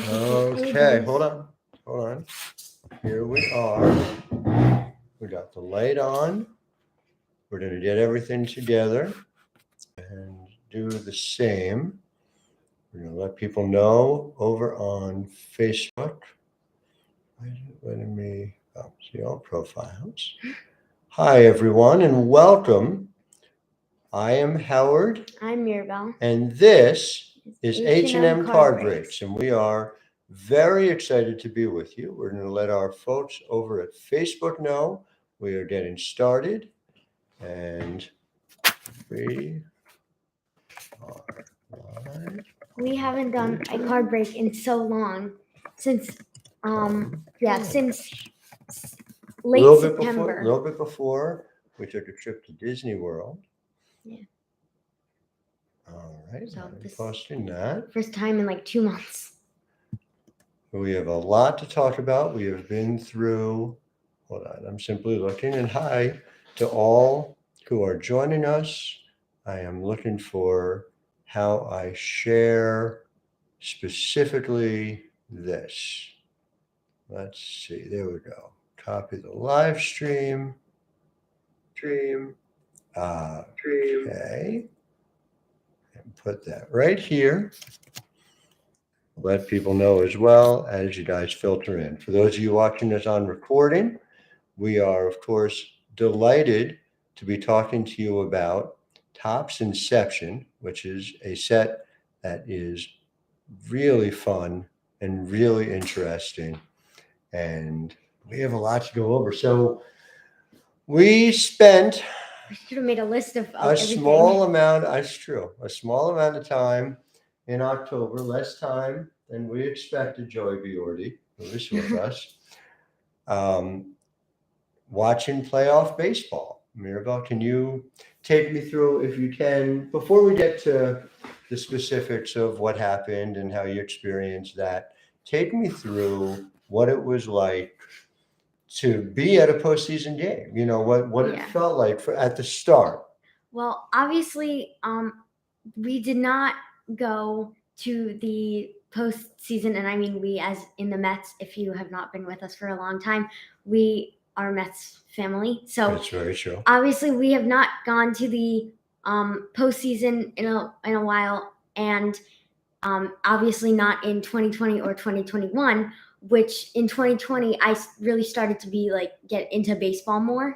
Okay, hold on. Here we are. We got the light on. We're going to get everything together and do the same. We're going to let people know over on Facebook. Letting me see all profiles. Hi, everyone, and welcome. I am Howard. I'm Mirabelle. And this is H&M Card Breaks. Breaks, and we are very excited to be with you. We're going to let our folks over at Facebook know we are getting started, and we are live. We haven't done a card break in so long since since late September. A little bit before we took a trip to Disney World. Yeah. All right, so posting that. First time in like 2 months. We have a lot to talk about. We have been through, hold on, I'm simply looking, and hi to all who are joining us. I am looking for how I share specifically this. Let's see, there we go. Copy the live stream. Okay. And put that right here. Let people know as well as you guys filter in. For those of you watching this on recording, we are, of course, delighted to be talking to you about Topps Inception, which is a set that is really fun and really interesting. And we have a lot to go over. So we spent should have made a list of a small amount. That's true. A small amount of time in October, less time than we expected. Joey Biordi, who is with us, watching playoff baseball. Mirabelle, can you take me through, if you can, before we get to the specifics of what happened and how you experienced that, take me through what it was like to be at a postseason game. You know, what it felt like at the start. Well, obviously, we did not go to the postseason, and I mean we as in the Mets. If you have not been with us for a long time, we are Mets family. So that's very true. Obviously, we have not gone to the postseason in a while, and obviously not in 2020 or 2021. Which in 2020 I really started to get into baseball more.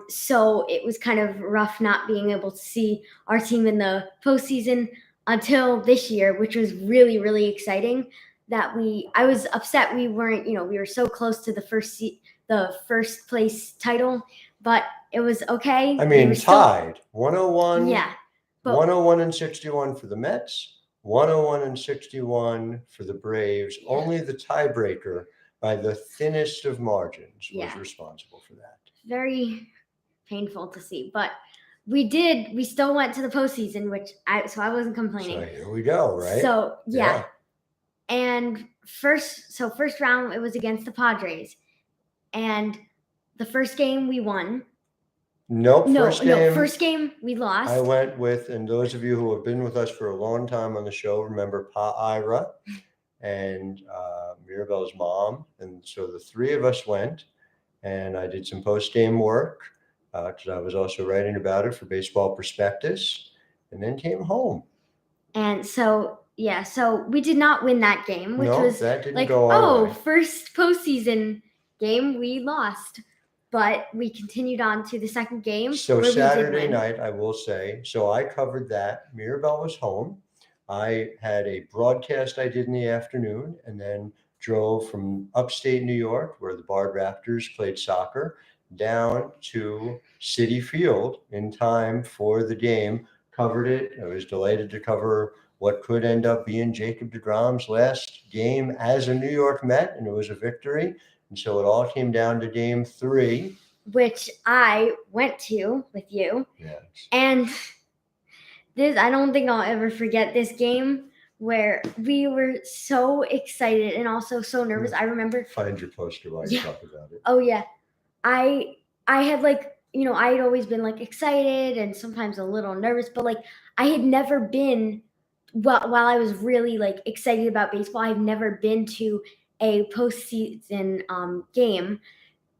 So it was kind of rough not being able to see our team in the postseason until this year, which was really, really exciting. I was upset we weren't, we were so close to the first place title, but it was okay. I mean, tied 101. Yeah. 101 and 61 for the Mets. 101 and 61 for the Braves. Yeah. Only the tiebreaker by the thinnest of margins was responsible for that. Very painful to see, but we still went to the postseason, so I wasn't complaining. So here we go, right? So yeah. And first round it was against the Padres, and the first game we won. First game we lost. I went with, and those of you who have been with us for a long time on the show remember Pa Ira and Mirabelle's mom, and so the three of us went, and I did some post-game work because I was also writing about it for Baseball Prospectus, and then came home. And so we did not win that game, which was that didn't go our way. First postseason game we lost. But we continued on to the second game. So Saturday night, I will say, so I covered that. Mirabelle was home. I had a broadcast I did in the afternoon, and then drove from upstate New York, where the Bard Raptors played soccer, down to Citi Field in time for the game. Covered it. I was delighted to cover what could end up being Jacob deGrom's last game as a New York Met, and it was a victory. And so it all came down to game 3. Which I went to with you. Yes. And I don't think I'll ever forget this game where we were so excited and also so nervous. I remember. Find your poster while you talk about it. Oh, yeah. I had I had always been excited and sometimes a little nervous, but I had never been while I was really like excited about baseball, I've never been to a postseason game.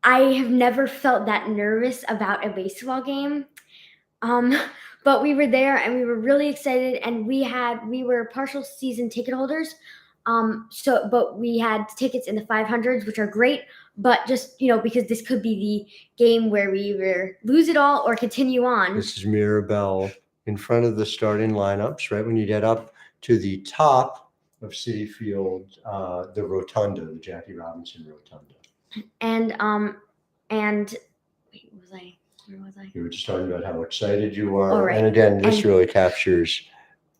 I have never felt that nervous about a baseball game. Um, but we were there and we were really excited, and we were partial season ticket holders. But we had tickets in the 500s, which are great. But just because this could be the game where we either lose it all or continue on. This is Mirabelle in front of the starting lineups, right when you get up to the top of Citi Field, the rotunda, the Jackie Robinson rotunda. And wait, where was I? You were just talking about how excited you are. Oh, right. And again, this really captures,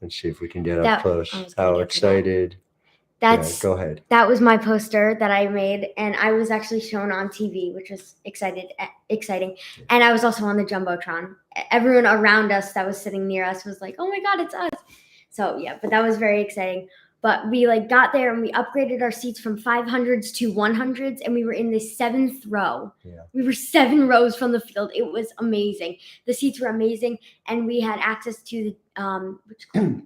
let's see if we can get up close, how excited. Go ahead. That was my poster that I made, and I was actually shown on TV, which was exciting. And I was also on the Jumbotron. Everyone around us that was sitting near us was like, "Oh my God, it's us!" So yeah, but that was very exciting. But we got there and we upgraded our seats from 500s to 100s, and we were in the 7th row. Yeah. We were 7 rows from the field. It was amazing. The seats were amazing, and we had access to the which club?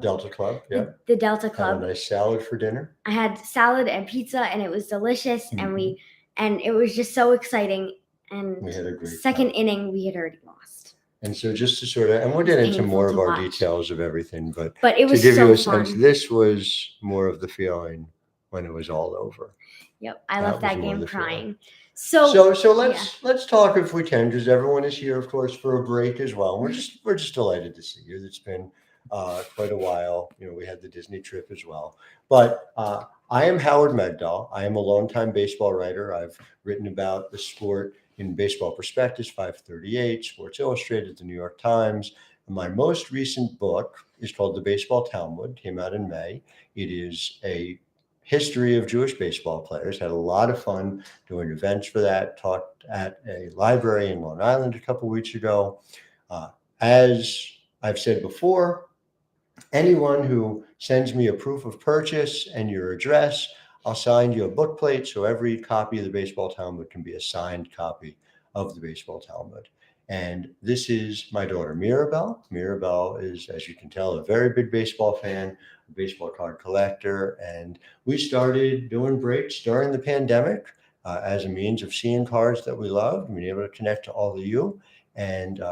Delta Club, yeah. The Delta Club. Had a nice salad for dinner. I had salad and pizza, and it was delicious. Mm-hmm. And it was just so exciting. And we had a great second inning, we had already lost. And so just to sort of, and we'll get into more of our details of everything, but it was to give so you a fun. sense, this was more of the feeling when it was all over. Yep, I left that game crying. So let's talk if we can, because everyone is here, of course, for a break as well. We're just delighted to see you. It's been quite a while. We had the Disney trip as well. But I am Howard Megdal. I am a longtime baseball writer. I've written about the sport in Baseball Prospectus, 538, Sports Illustrated, the New York Times. And my most recent book is called The Baseball Talmud, came out in May. It is a history of Jewish baseball players. Had a lot of fun doing events for that, talked at a library in Long Island a couple weeks ago. As I've said before, anyone who sends me a proof of purchase and your address, I'll sign you a book plate, so every copy of the Baseball Talmud can be a signed copy of the Baseball Talmud. And this is my daughter, Mirabelle. Mirabelle is, as you can tell, a very big baseball fan, a baseball card collector. And we started doing breaks during the pandemic as a means of seeing cards that we loved and being able to connect to all of you. And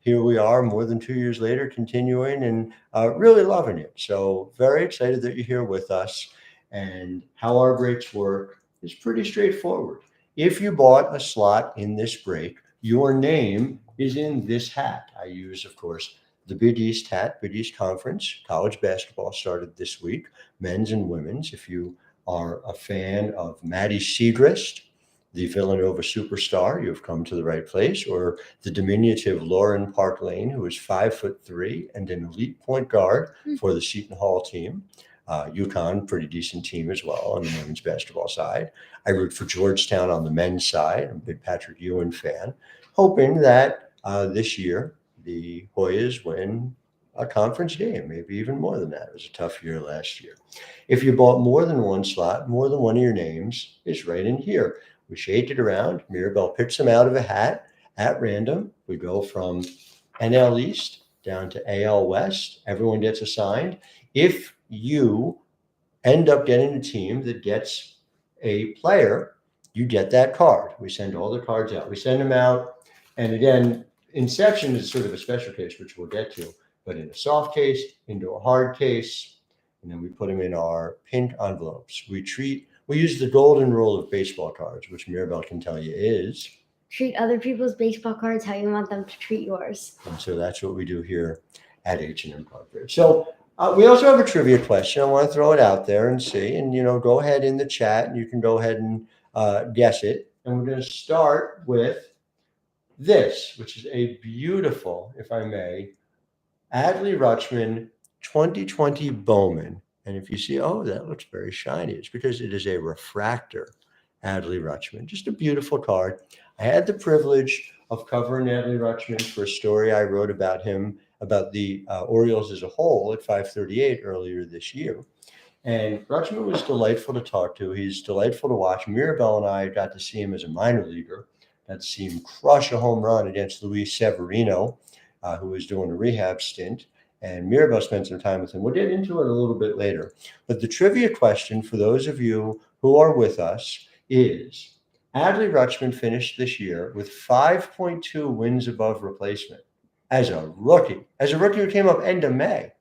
here we are more than 2 years later, continuing and really loving it. So very excited that you're here with us. And how our breaks work is pretty straightforward. If you bought a slot in this break, your name is in this hat. I use, of course, the Big East hat, Big East Conference. College basketball started this week, men's and women's. If you are a fan of Maddie Segrist, the Villanova superstar, you've come to the right place, or the diminutive Lauren Park Lane, who is 5'3" and an elite point guard for the Seton Hall team. UConn, pretty decent team as well on the women's basketball side. I root for Georgetown on the men's side. I'm a big Patrick Ewing fan, hoping that this year the Hoyas win a conference game, maybe even more than that. It was a tough year last year. If you bought more than one slot, more than one of your names is right in here. We shake it around. Mirabelle picks them out of a hat at random. We go from NL East down to AL West. Everyone gets assigned. If you end up getting a team that gets a player, you get that card. We send all the cards out. We send them out. And again, Inception is sort of a special case, which we'll get to, but in a soft case, into a hard case, and then we put them in our pink envelopes. We use the golden rule of baseball cards, which Mirabelle can tell you is treat other people's baseball cards how you want them to treat yours. And so that's what we do here at H&M Card Fair. So we also have a trivia question. I want to throw it out there and see, and go ahead in the chat, and you can go ahead and guess it. And we're going to start with this, which is a beautiful, if I may, Adley Rutschman 2020 Bowman. And if you see, that looks very shiny, it's because it is a refractor Adley Rutschman. Just a beautiful card. I had the privilege of covering Adley Rutschman for a story I wrote about him, about the Orioles as a whole at 538 earlier this year. And Rutschman was delightful to talk to. He's delightful to watch. Mirabelle and I got to see him as a minor leaguer. Got to see him crush a home run against Luis Severino, who was doing a rehab stint. and Mirabelle spent some time with him. We'll get into it a little bit later. But the trivia question for those of you who are with us is, Adley Rutschman finished this year with 5.2 wins above replacement as a rookie. As a rookie who came up end of May.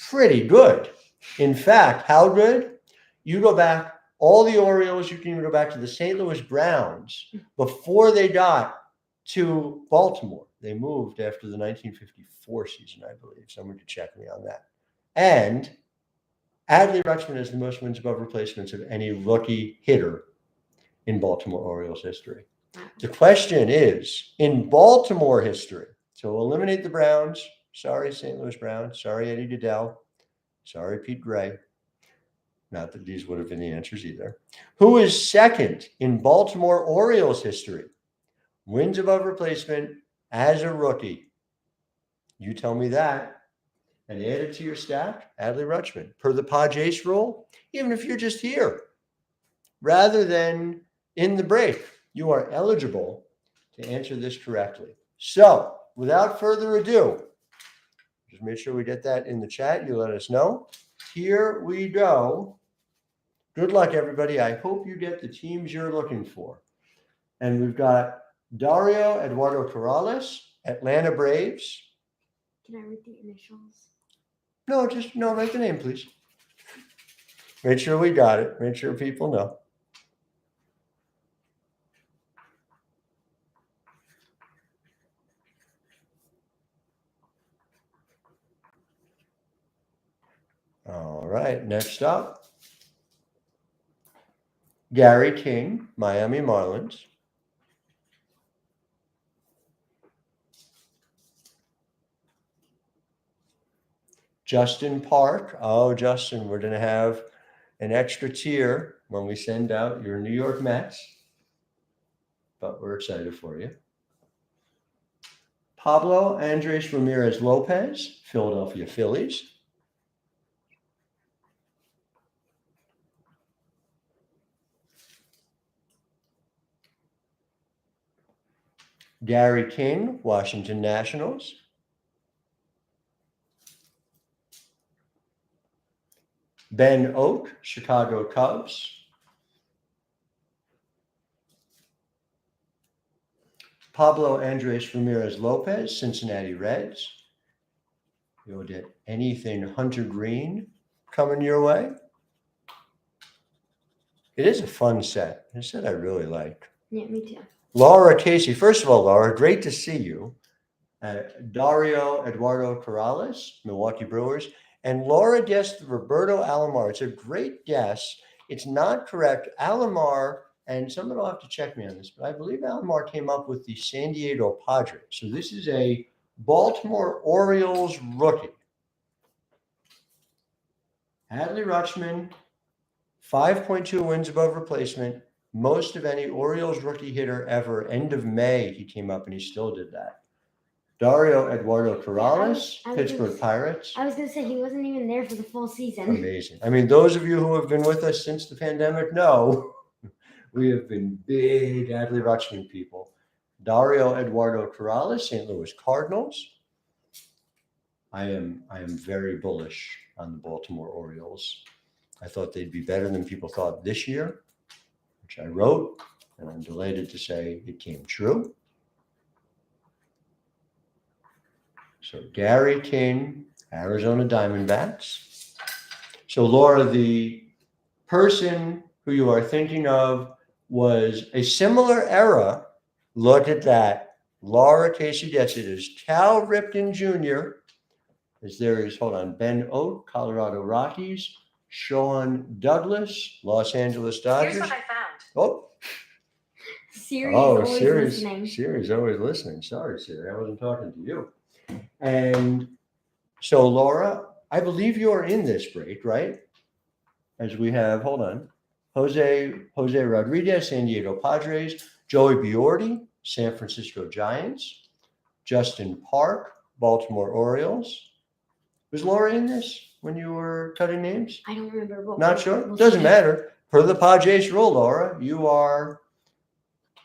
Pretty good. In fact, how good? You go back, all the Orioles, you can even go back to the St. Louis Browns before they got to Baltimore. They moved after the 1954 season, I believe. Someone could check me on that. And Adley Rutschman has the most wins above replacements of any rookie hitter in Baltimore Orioles history. The question is, in Baltimore history, so we'll eliminate the Browns. Sorry, St. Louis Browns. Sorry, Eddie Goodell. Sorry, Pete Gray. Not that these would have been the answers either. Who is second in Baltimore Orioles history? Wins above replacement as a rookie. You tell me that and add it to your stack. Adley Rutschman. Per the Padres rule, even if you're just here, rather than in the break, you are eligible to answer this correctly. So, without further ado, just make sure we get that in the chat. You let us know. Here we go. Good luck, everybody. I hope you get the teams you're looking for. And we've got Dario Eduardo Corrales, Atlanta Braves. Can I read the initials? No, write the name, please. Make sure we got it. Make sure people know. All right, next up. Gary King, Miami Marlins. Justin Park. Oh, Justin, we're going to have an extra tier when we send out your New York Mets. But we're excited for you. Pablo Andres Ramirez Lopez, Philadelphia Phillies. Gary King, Washington Nationals. Ben Oak, Chicago Cubs. Pablo Andres Ramirez Lopez, Cincinnati Reds. You'll get anything Hunter Green coming your way. It is a fun set. It's a set I really like. Yeah, me too. Laura Casey. First of all, Laura, great to see you. Dario Eduardo Corrales, Milwaukee Brewers. And Laura guessed Roberto Alomar. It's a great guess. It's not correct. Alomar, and someone will have to check me on this, but I believe Alomar came up with the San Diego Padres. So this is a Baltimore Orioles rookie. Adley Rutschman, 5.2 wins above replacement, most of any Orioles rookie hitter ever. End of May, he came up and he still did that. Dario Eduardo Corrales, Pittsburgh Pirates. I was going to say, he wasn't even there for the full season. Amazing. I mean, those of you who have been with us since the pandemic know we have been big Adley Rutschman people. Dario Eduardo Corrales, St. Louis Cardinals. I am very bullish on the Baltimore Orioles. I thought they'd be better than people thought this year, which I wrote, and I'm delighted to say it came true. So Gary King, Arizona Diamondbacks. So Laura, the person who you are thinking of was a similar era. Look at that. Laura Casey gets it. Is Cal Ripken Jr. As there is, Ben Oak, Colorado Rockies. Sean Douglas, Los Angeles Dodgers. Here's what I found. Oh. Siri's listening. Siri's always listening. Sorry, Siri. I wasn't talking to you. And so, Laura, I believe you're in this break, right? As we have, Jose Rodriguez, San Diego Padres, Joey Biordi, San Francisco Giants, Justin Park, Baltimore Orioles. Was Laura in this when you were cutting names? I don't remember. Not sure? Doesn't matter. Per the Padres rule, Laura, you are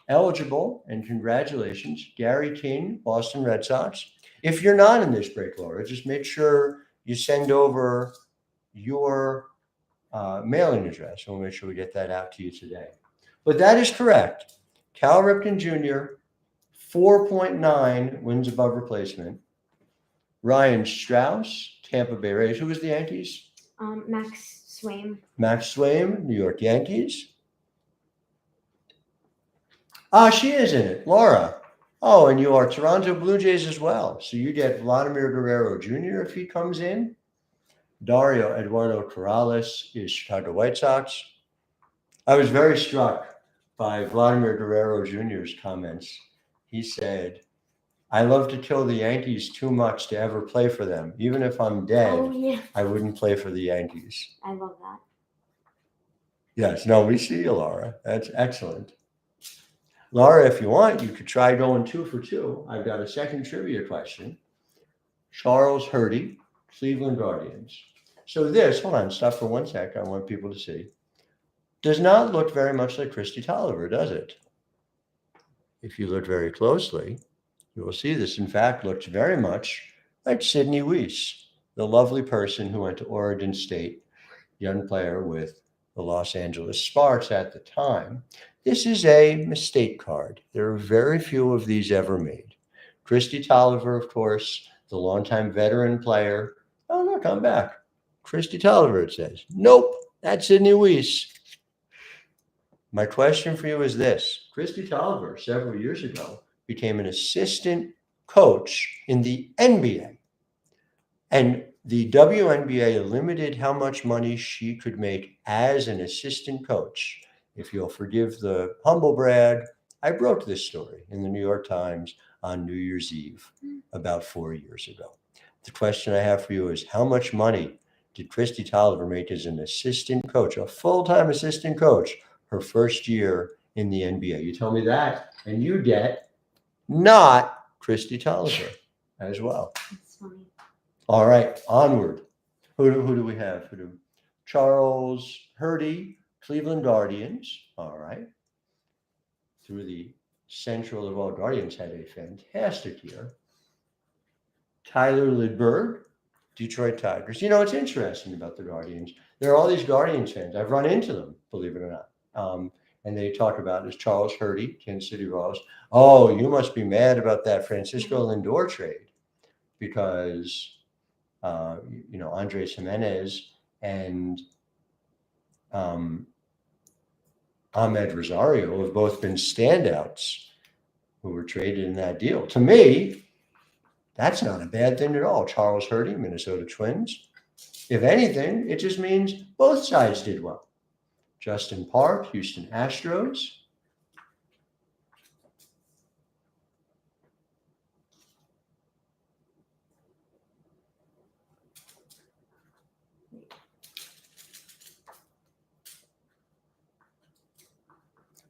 eligible, and congratulations. Gary King, Boston Red Sox. If you're not in this break, Laura, just make sure you send over your mailing address. We'll make sure we get that out to you today. But that is correct. Cal Ripken Jr., 4.9 wins above replacement. Ryan Strauss, Tampa Bay Rays. Who was the Yankees? Max Swaim. Max Swaim, New York Yankees. She is in it, Laura. Oh, and you are Toronto Blue Jays as well. So you get Vladimir Guerrero Jr. if he comes in. Dario Eduardo Corrales is Chicago White Sox. I was very struck by Vladimir Guerrero Jr.'s comments. He said, I love to kill the Yankees too much to ever play for them. Even if I'm dead, Oh, yeah. I wouldn't play for the Yankees. I love that. Yes, no, we see you, Laura. That's excellent. Laura, if you want, you could try going 2 for 2. I've got a second trivia question. Charles Hurdy, Cleveland Guardians. So this, hold on, stop for 1 sec. I want people to see. Does not look very much like Christy Tolliver, does it? If you look very closely, you will see this, in fact, looks very much like Sidney Weiss, the lovely person who went to Oregon State, young player with the Los Angeles Sparks at the time. This is a mistake card. There are very few of these ever made. Christy Tolliver, of course, the longtime veteran player. Oh, look, I'm back. Christy Tolliver, it says. Nope, that's Sidney Weiss. My question for you is this. Christy Tolliver, several years ago, became an assistant coach in the NBA. And the WNBA limited how much money she could make as an assistant coach. If you'll forgive the humble brag, I broke this story in the New York Times on New Year's Eve about 4 years ago. The question I have for you is, how much money did Christy Tolliver make as an assistant coach, a full-time assistant coach, her first year in the NBA? You tell me that, and you get not Christy Tolliver as well. That's funny. All right, onward. Who do we have? Charles Hurdy, Cleveland Guardians. All right. Through the Central of all Guardians had a fantastic year. Tyler Lidberg, Detroit Tigers. You know, it's interesting about the Guardians. There are all these Guardians fans. I've run into them, believe it or not. And they talk about is Charles Hurdy, Kansas City Royals. Oh, you must be mad about that Francisco Lindor trade because, Andres Jimenez and Ahmed Rosario have both been standouts who were traded in that deal. To me, that's not a bad thing at all. Charles Hurdy, Minnesota Twins. If anything, it just means both sides did well. Justin Park, Houston Astros.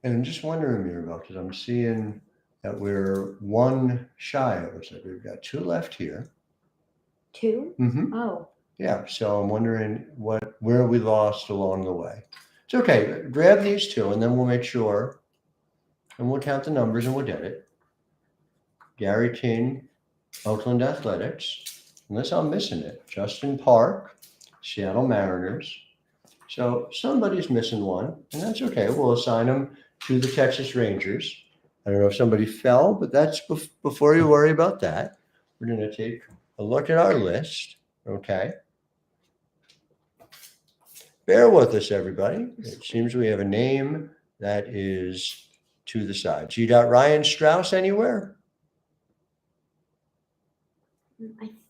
And I'm just wondering, Mirabelle, because I'm seeing that we're one shy. It looks like we've got 2 left here. 2? Mm-hmm. Oh. Yeah, so I'm wondering where we lost along the way. It's okay. Grab these 2, and then we'll make sure, and we'll count the numbers, and we'll get it. Gary King, Oakland Athletics. Unless I'm missing it. Justin Park, Seattle Mariners. So somebody's missing one, and that's okay. We'll assign them to the Texas Rangers. I don't know if somebody fell, but that's before you worry about that. We're going to take a look at our list, okay? Bear with us, everybody. It seems we have a name that is to the side. G. Ryan Strauss anywhere?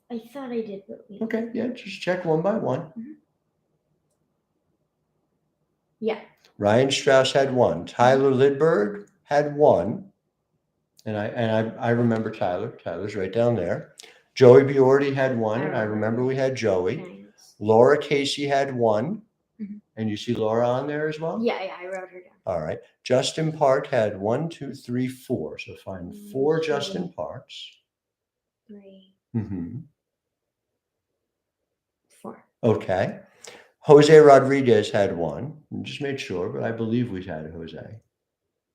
I thought I did, but wait. Okay, yeah, just check one by one. Mm-hmm. Yeah. Ryan Strauss had 1. Tyler Lidberg had 1. And I remember Tyler. Tyler's right down there. Joey Biordi had 1. And I remember we had Joey. Nice. Laura Casey had 1. Mm-hmm. And you see Laura on there as well? Yeah, I wrote her down. All right. Justin Park had 1, 2, 3, 4. So find 4 Justin Parks. 3. Mm-hmm. 4. Okay. Jose Rodriguez had 1. Just make sure, but I believe we had Jose.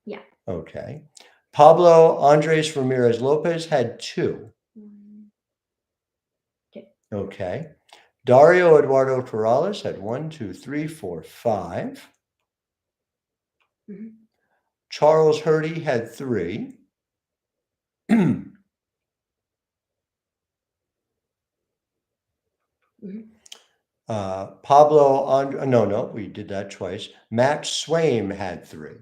Yeah. Okay. Pablo Andres Ramirez Lopez had 2. 1, Okay. Dario Eduardo Corrales had 1, 2, 3, 4, 5. Mhm. Charles Hurdy had 3. Mhm. No, we did that twice. Matt Swaim had 3.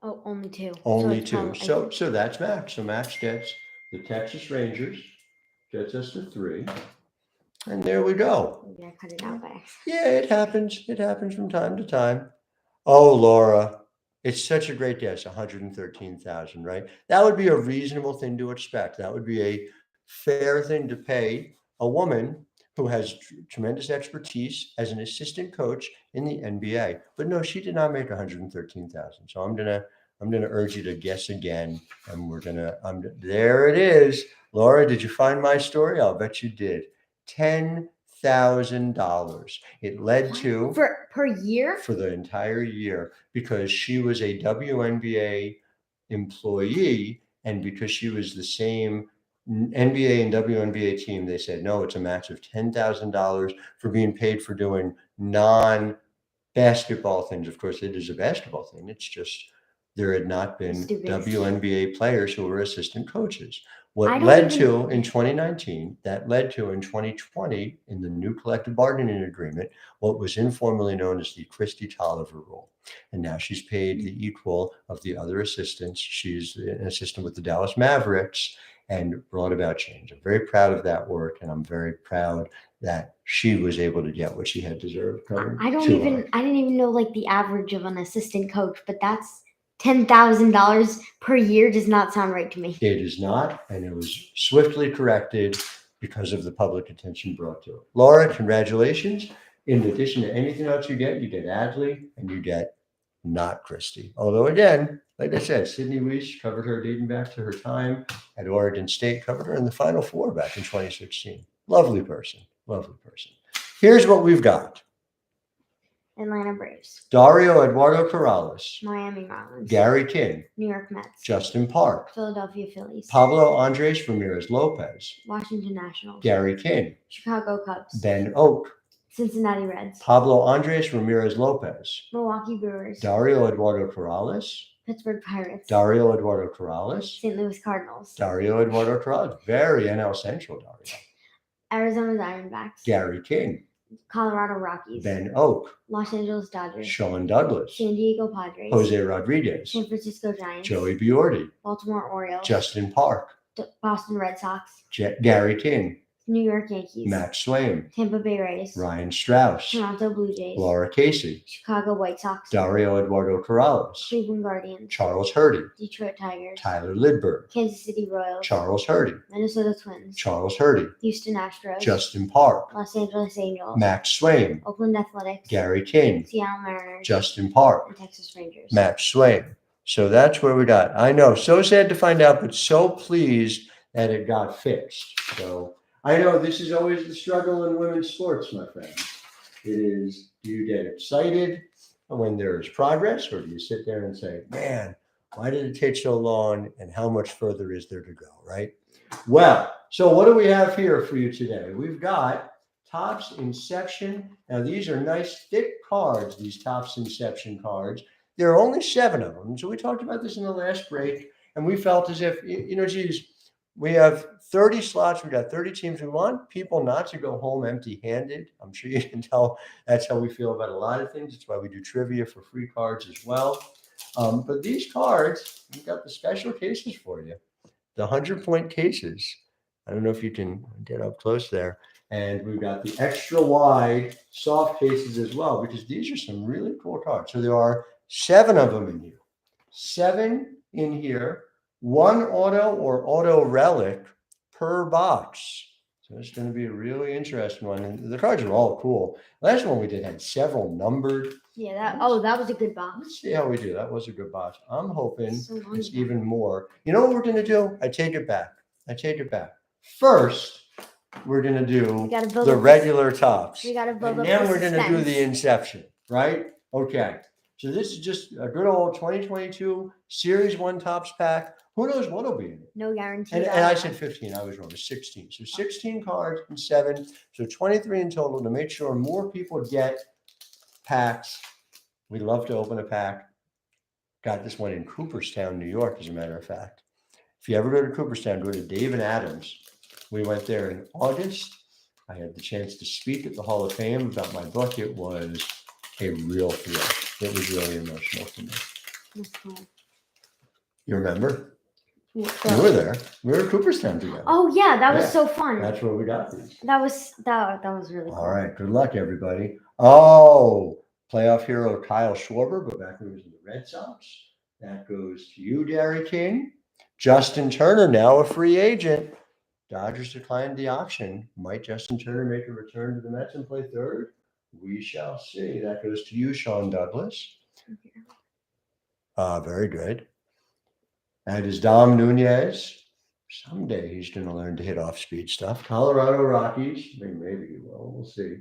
Oh, only 2. Only it's 2. probably- So that's Max. So Max gets the Texas Rangers, gets us to 3. And there we go. Maybe I cut it out by accident. Yeah, it happens. It happens from time to time. Oh, Laura, it's such a great guess, 113,000, right? That would be a reasonable thing to expect. That would be a fair thing to pay a woman who has tremendous expertise as an assistant coach in the NBA. But no, she did not make 113,000. So I'm gonna urge you to guess again, and there it is. Laura, did you find my story? I'll bet you did. $10,000. It led to per year? for the entire year because she was a WNBA employee, and because she was the same NBA and WNBA team, they said no, it's a match of $10,000 for being paid for doing non-basketball things. Of course, it is a basketball thing. It's just there had not been Stupid. WNBA players who were assistant coaches. I What don't led even- to in 2019, that led to in 2020, in the new collective bargaining agreement, what was informally known as the Christy Tolliver rule. And now she's paid the equal of the other assistants. She's an assistant with the Dallas Mavericks and brought about change. I'm very proud of that work, and I'm very proud that she was able to get what she had deserved coming I to her. didn't even know like the average of an assistant coach, but that's $10,000 per year does not sound right to me. It is not, and it was swiftly corrected because of the public attention brought to it. Laura, congratulations. In addition to anything else you get Adley and you get not Christie. Although again, like I said, Sydney Weiss covered her dating back to her time at Oregon State, covered her in the Final Four back in 2016. Lovely person, lovely person. Here's what we've got. Atlanta Braves, Dario Eduardo Corrales, Miami Marlins, Gary King, New York Mets, Justin Park, Philadelphia Phillies, Pablo Andres Ramirez Lopez, Washington Nationals, Gary King, Chicago Cubs, Ben Oak, Cincinnati Reds, Pablo Andres Ramirez Lopez, Milwaukee Brewers, Dario Eduardo Corrales, Pittsburgh Pirates, Dario Eduardo Corrales, St. Louis Cardinals, Dario Eduardo Corrales, very NL Central, Dario, Arizona Diamondbacks, Gary King, Colorado Rockies, Ben Oak, Los Angeles Dodgers, Sean Douglas, San Diego Padres, Jose Rodriguez, San Francisco Giants, Joey Biordi, Baltimore Orioles, Justin Park, Boston Red Sox, Gary King, New York Yankees, Matt Swaim, Tampa Bay Rays, Ryan Strauss, Toronto Blue Jays, Laura Casey, Chicago White Sox, Dario Eduardo Corrales, Cleveland Guardians, Charles Hurdy, Detroit Tigers, Tyler Lidberg, Kansas City Royals, Charles Hurdy, Minnesota Twins, Charles Hurdy, Houston Astros, Justin Park, Los Angeles Angels, Max Swaim, Oakland Athletics, Gary King, Seattle Mariners, Justin Park, and Texas Rangers. Max Swaim. So that's where we got. I know, so sad to find out, but so pleased that it got fixed. So I know this is always the struggle in women's sports, my friends. It is, do you get excited when there is progress, or do you sit there and say, man, why did it take so long, and how much further is there to go, right? Well, so what do we have here for you today? We've got Topps Inception. Now, these are nice, thick cards, these Topps Inception cards. There are only 7 of them. So we talked about this in the last break, and we felt as if, geez, we have 30 slots. We got 30 teams. We want people not to go home empty-handed. I'm sure you can tell that's how we feel about a lot of things. It's why we do trivia for free cards as well. But these cards, we've got the special cases for you, the 100-point cases. I don't know if you can get up close there. And we've got the extra wide soft cases as well, because these are some really cool cards. So there are 7 of them in here. 7 in here. 1 auto or auto relic per box. So it's going to be a really interesting one. And the cards are all cool. Last one we did had several numbered. Yeah, that was a good box. Let's see how we do. That was a good box. I'm hoping So long it's ago. even more. You know what we're going to do? I take it back. First, we're going to do We gotta build the up regular tops. We gotta build And up then the we're going to do the suspense. Inception, right? Okay. So this is just a good old 2022 Series 1 Topps pack. Who knows what will be in it? No guarantee. And I said 15. I was wrong. It's 16. So 16 cards and 7. So 23 in total to make sure more people get packs. We love to open a pack. Got this one in Cooperstown, New York, as a matter of fact. If you ever go to Cooperstown, go to Dave and Adams. We went there in August. I had the chance to speak at the Hall of Fame about my book. It was a real thrill. It was really emotional to me. That's cool. You remember? Yeah. You were there. We were at Cooperstown together. Oh yeah, that was so fun. That's where we got these. That was really cool. All right. Good luck, everybody. Oh, playoff hero Kyle Schwarber, but back when he was in the Red Sox. That goes to you, Derry King. Justin Turner, now a free agent. Dodgers declined the option. Might Justin Turner make a return to the Mets and play third? We shall see. That goes to you, Sean Douglas. Very good. That is Dom Nunez. Someday he's going to learn to hit off-speed stuff. Colorado Rockies. Maybe he will. We'll see.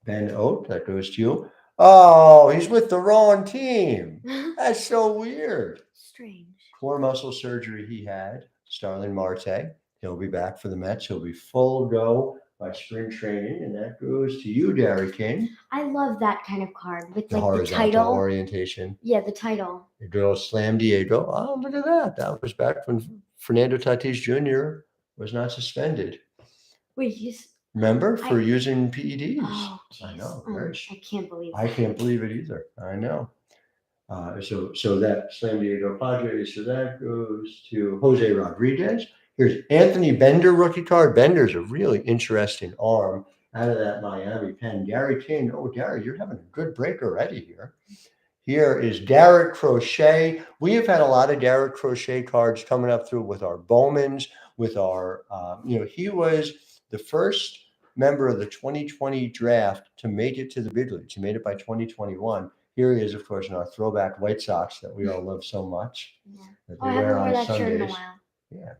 Ben Oat. That goes to you. Oh, he's with the wrong team. That's so weird. Strange. Core muscle surgery he had. Starling Marte. He'll be back for the Mets. He'll be full go by spring training, and that goes to you, Derry King. I love that kind of card with The like the horizontal title orientation. Yeah, the title. The girl Slam Diego. Oh, look at that. That was back when Fernando Tatis Jr. was not suspended. Wait, he's Remember for using PEDs? Oh, I know. I can't believe it. I can't believe it either. I know. So that Slam Diego Padres. So that goes to Jose Rodriguez. Here's Anthony Bender rookie card. Bender's a really interesting arm out of that Miami pen. Gary King. Oh, Gary, you're having a good break already here. Here is Garrett Crochet. We have had a lot of Garrett Crochet cards coming up through with our Bowmans, with our, he was the first member of the 2020 draft to make it to the big leagues. He made it by 2021. Here he is, of course, in our throwback White Sox that we all love so much. Yeah. That I haven't worn that shirt in a while. Yeah,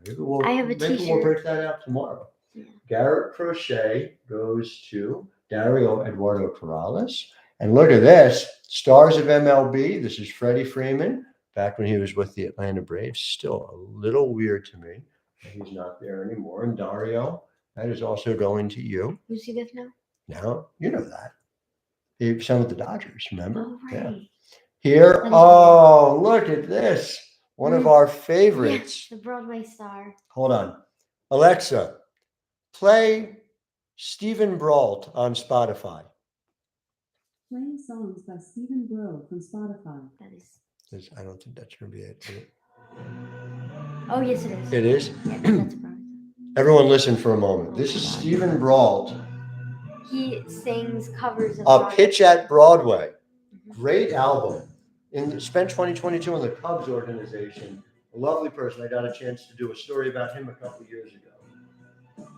I have a t-shirt. We'll break that out tomorrow. Yeah. Garrett Crochet goes to Dario Eduardo Corrales. And look at this, stars of MLB. This is Freddie Freeman, back when he was with the Atlanta Braves. Still a little weird to me that he's not there anymore. And Dario, that is also going to you. Who's he with now? Now, you know that. He signed with the Dodgers, remember? Oh, right. Yeah. Here, look at this. One of our favorites. Yeah, the Broadway star. Hold on. Alexa, play Stephen Brault on Spotify. Playing songs by Stephen Bro from Spotify. I don't think that's going to be it. Oh, yes, it is. It is? Yeah, that's a problem. Everyone listen for a moment. This is Stephen Brault. He sings covers of A Pitch at Broadway. Great album. Spent 2022 in the Cubs organization. A lovely person. I got a chance to do a story about him a couple years ago.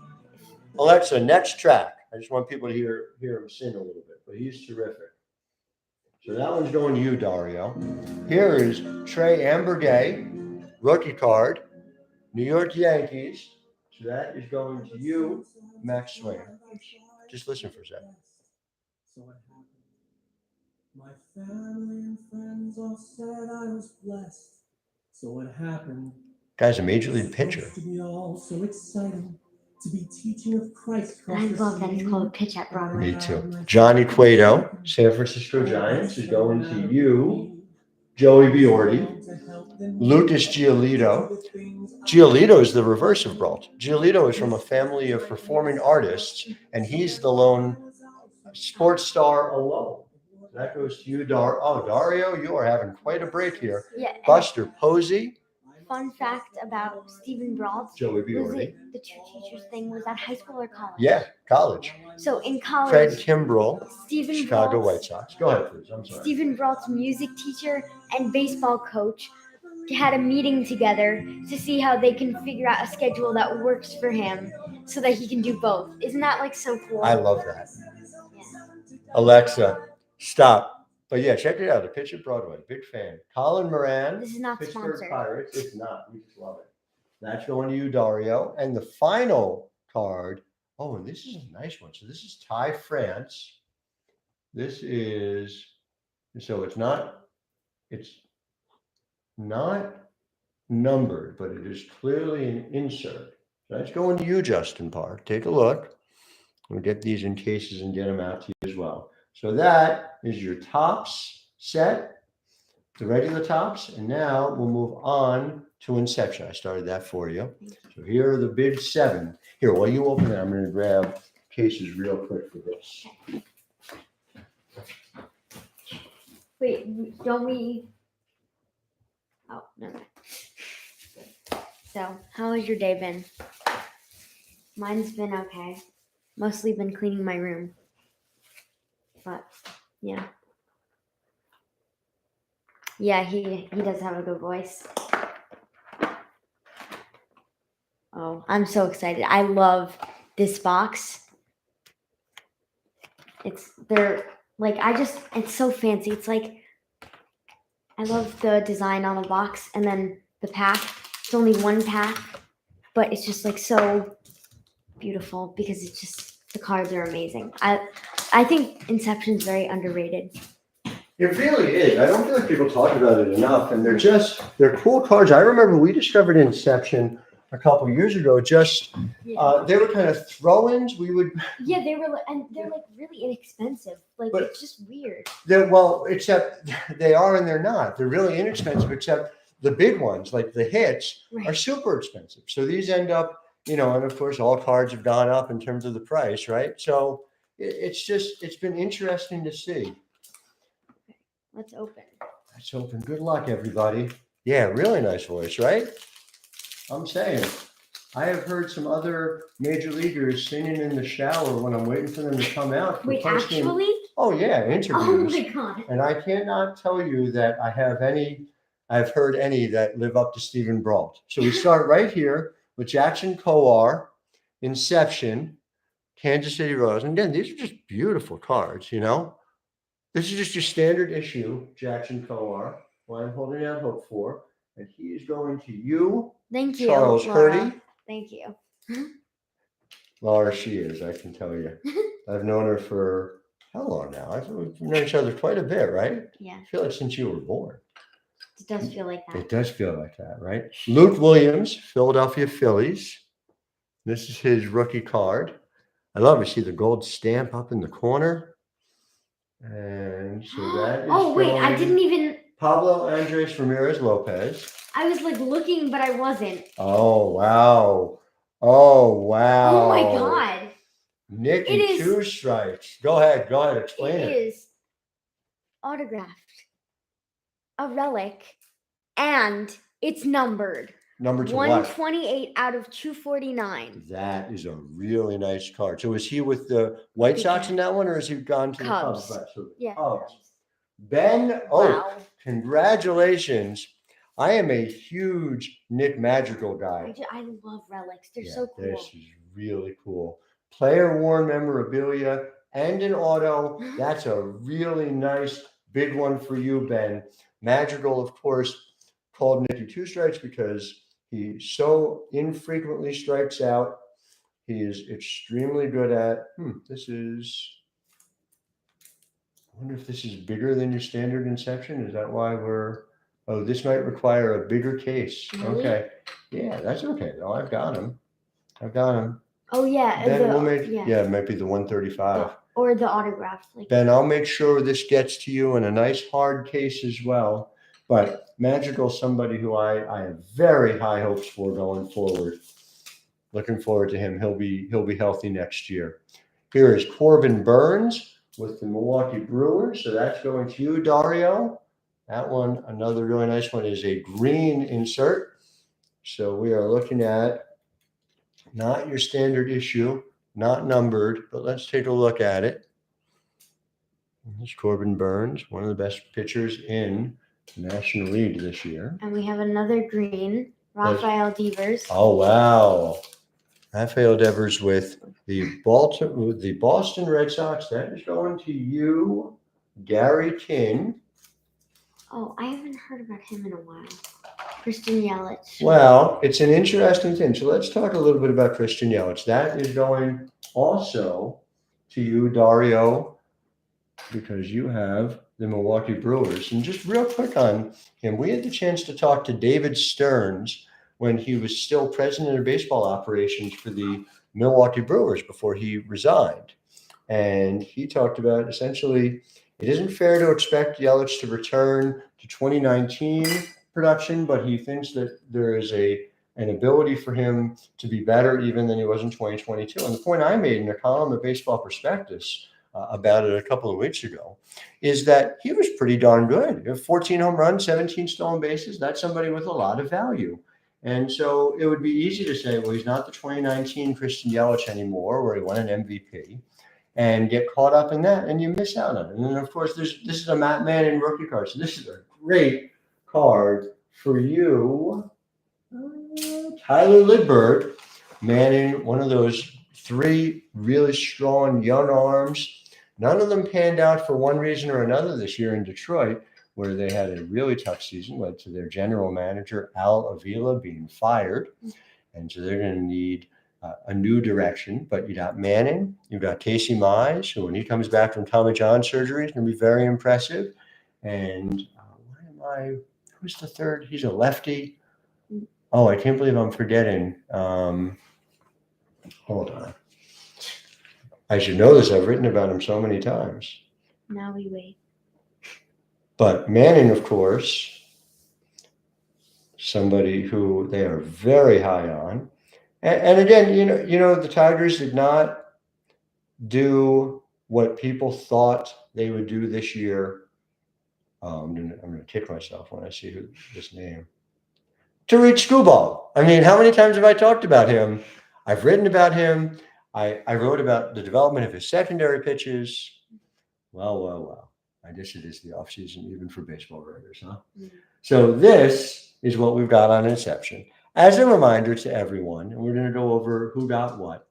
Alexa, next track. I just want people to hear him sing a little bit, but he's terrific. So that one's going to you, Dario. Here is Trey Amberday, rookie card, New York Yankees. So that is going to you, Max Swain. Just listen for a second. So what happened? My family and friends all said I was blessed. So what happened? Guy's a major league pitcher. To be all so exciting to be teaching of Christ. I love that he's called Pitch at Broadway. Me too. Johnny Cueto, San Francisco Giants, is going to you, Joey Biordi. Lucas Giolito. Giolito is the reverse of Brault. Giolito is from a family of performing artists, and he's the lone sports star alone. That goes to you, Dario. You are having quite a break here. Yeah. Buster Posey. Fun fact about Stephen Brault. Joey Biordi. The two teachers thing was that high school or college? Yeah, college. So in college, Fred Kimbrell, Stephen Chicago Brault's, White Sox. Go ahead, please. I'm sorry. Stephen Brault's music teacher and baseball coach had a meeting together to see how they can figure out a schedule that works for him so that he can do both. Isn't that like so cool? I love that. Yeah. Alexa, stop. But yeah, check it out. The Pitch at Broadway. Big fan. Colin Moran. This is not Pittsburgh sponsored. Pirates. It's not. We just love it. That's going to you, Dario. And the final card. Oh, and this is a nice one. So this is Ty France. This is, so it's not It's not numbered, but it is clearly an insert. That's going to you, Justin Park. Take a look. We'll get these in cases and get them out to you as well. So that is your Topps set, the regular Topps, and now we'll move on to Inception. I started that for you. So here are the big 7. Here, while you open it, I'm going to grab cases real quick for this. Wait, don't we? Oh, no. So, how has your day been? Mine's been okay. Mostly been cleaning my room. But, yeah. Yeah, he does have a good voice. Oh, I'm so excited. I love this box. It's so fancy. It's like, I love the design on the box and then the pack. It's only one pack, but it's just like so beautiful because it's just, the cards are amazing. I think Inception's very underrated. It really is. I don't feel like people talk about it enough, and they're cool cards. I remember we discovered Inception a couple years ago. They were kind of throw-ins. Yeah, they're like really inexpensive. Like, But- it's just weird. Except they are and they're not. They're really inexpensive, except the big ones, like the hits, are Right. super expensive. So these end up, and of course all cards have gone up in terms of the price, right? So it's been interesting to see. Let's open. Let's open. Good luck, everybody. Yeah, really nice voice, right? I'm saying. I have heard some other major leaguers singing in the shower when I'm waiting for them to come out. for Wait, posting- actually? Oh yeah, interviews. Oh my god. And I cannot tell you that I've heard any that live up to Stephen Brault. So we start right here with Jackson Kowar, Inception, Kansas City Royals. And again, these are just beautiful cards, This is just your standard issue, Jackson Kowar. Well, I'm holding out hope for. And he is going to you, Thank you, Charles Laura. Hurdy. Thank you. Laura, she is, I can tell you. I've known her for how long now? We've known each other quite a bit, right? Yeah, I feel like since you were born. it does feel like that. It does feel like that, right? Luke Williams, Philadelphia Phillies. This is his rookie card. I love to see the gold stamp up in the corner. And so that is Oh wait, I going- didn't even. Pablo Andres Ramirez Lopez. I was like looking, but I wasn't. Oh, wow. Oh, wow. Oh my god. Nick It and is- 2 stripes. Go ahead, explain It it. is autographed, a relic, and it's numbered. Number to what? 128 out of 249. That is a really nice card. So is he with the White Sox in that one, or has he gone to the Cubs? Cubs. Right, so Yeah. Cubs. Ben Oak, Wow. congratulations. I am a huge Nick Madrigal guy. I love relics. They're Yeah, so cool. This is really cool. Player worn memorabilia and an auto. That's a really nice big one for you, Ben. Madrigal, of course, called Nicky Two Strikes because he so infrequently strikes out. He is extremely good at. This is. I wonder if this is bigger than your standard Inception. Is that why we're? Oh, this might require a bigger case. Really? Okay. Yeah, that's okay though. I've got him. Oh yeah. Ben, the- we'll make. yeah. Yeah, it might be the 135. Or the autograph. Like, Ben, I'll make sure this gets to you in a nice hard case as well. But Madrigal, somebody who I have very high hopes for going forward. Looking forward to him. He'll be healthy next year. Here is Corbin Burns with the Milwaukee Brewers. So that's going to you, Dario. That one, another really nice one, is a green insert. So we are looking at not your standard issue, not numbered, but let's take a look at it. This Corbin Burns, one of the best pitchers in the National League this year. and we have another green, Rafael Devers. Oh wow, Rafael Devers with the Boston Red Sox. That is going to you, Gary King. Oh, I haven't heard about him in a while. Christian Yelich. Well, it's an interesting thing. So let's talk a little bit about Christian Yelich. That is going also to you, Dario, because you have the Milwaukee Brewers. And just real quick on him, we had the chance to talk to David Stearns when he was still president of baseball operations for the Milwaukee Brewers before he resigned. And he talked about essentially it isn't fair to expect Yelich to return to 2019 production, but he thinks that there is an ability for him to be better even than he was in 2022. And the point I made in a column of Baseball Prospectus about it a couple of weeks ago is that he was pretty darn good. 14 home runs, 17 stolen bases. That's somebody with a lot of value. And so it would be easy to say, well, he's not the 2019 Christian Yelich anymore, where he won an MVP, and get caught up in that, and you miss out on it. And then, of course, this is a Matt Manning rookie card. So this is a great card for you. Tyler Lidberg, Manning, one of those 3 really strong young arms. None of them panned out for one reason or another this year in Detroit, where they had a really tough season, led to their general manager, Al Avila, being fired. And so they're going to need a new direction. But you got Manning, you've got Casey Mize, who when he comes back from Tommy John surgery is going to be very impressive. And who's the third? He's a lefty. Oh, I can't believe I'm forgetting. Hold on. I should know this. I've written about him so many times. Now we wait. But Manning, of course, somebody who they are very high on. And again, the Tigers did not do what people thought they would do this year. I'm going to kick myself when I see this name. Tariq Skubal. I mean, how many times have I talked about him? I've written about him. I wrote about the development of his secondary pitches. Well. I guess it is the offseason even for baseball writers, huh? Mm-hmm. So this is what we've got on Inception. As a reminder to everyone, and we're going to go over who got what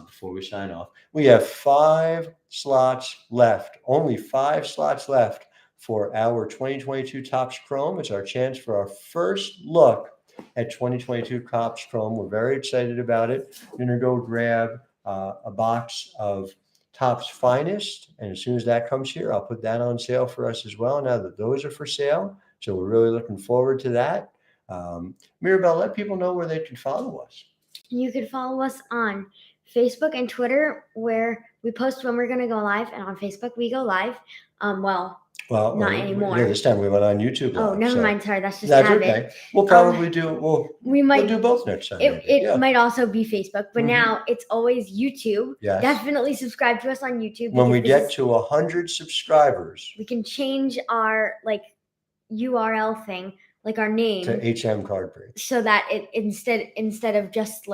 before we sign off. We have 5 slots left, only 5 slots left for our 2022 Topps Chrome. It's our chance for our first look at 2022 Topps Chrome. We're very excited about it. We're going to go grab a box of Topps Finest, and as soon as that comes here, I'll put that on sale for us as well, now that those are for sale. So we're really looking forward to that. Mirabelle, let people know where they can follow us. You can follow us on Facebook and Twitter, where we post when we're going to go live, and on Facebook we go live. Well, not anymore. Yeah, this time we went on YouTube Live. Oh, never mind. Sorry, that's habit. Okay. We'll probably we'll do both next time. It might also be Facebook, but now it's always YouTube. Yes. Definitely subscribe to us on YouTube. When we get to 100 subscribers, we can change our URL thing, like our name, to HM Card Break, so that it instead of just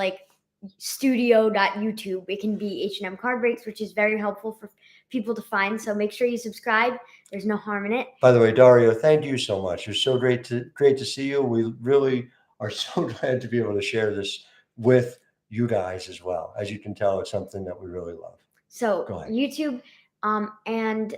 studio.youtube, it can be H&M Card Breaks, which is very helpful for people to find. So make sure you subscribe. There's no harm in it. By the way, Dario, thank you so much. It's so great to see you. We really are so glad to be able to share this with you guys as well. As you can tell, it's something that we really love. So YouTube and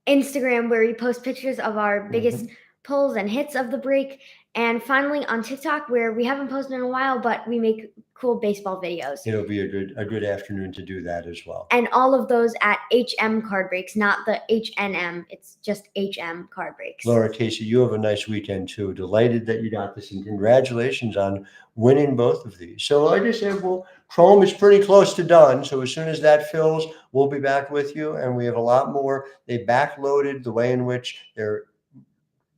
Instagram, where we post pictures of our biggest pulls and hits of the break. And finally on TikTok, where we haven't posted in a while, but we make cool baseball videos. It'll be a good afternoon to do that as well. And all of those at HM Card Breaks, not the HNM. It's just HM Card Breaks. Laura, Casey, you have a nice weekend too. Delighted that you got this, and congratulations on winning both of these. So like I said, Chrome is pretty close to done. So as soon as that fills, we'll be back with you. And we have a lot more. They backloaded the way in which they're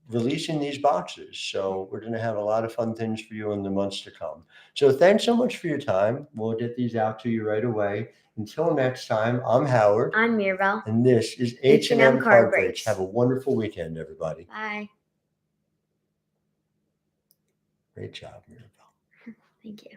releasing these boxes. So we're going to have a lot of fun things for you in the months to come. So thanks so much for your time. We'll get these out to you right away. Until next time, I'm Howard. I'm Mirabelle. And this is H&M Card Breaks. Have a wonderful weekend, everybody. Bye. Great job, Mirabelle. Thank you.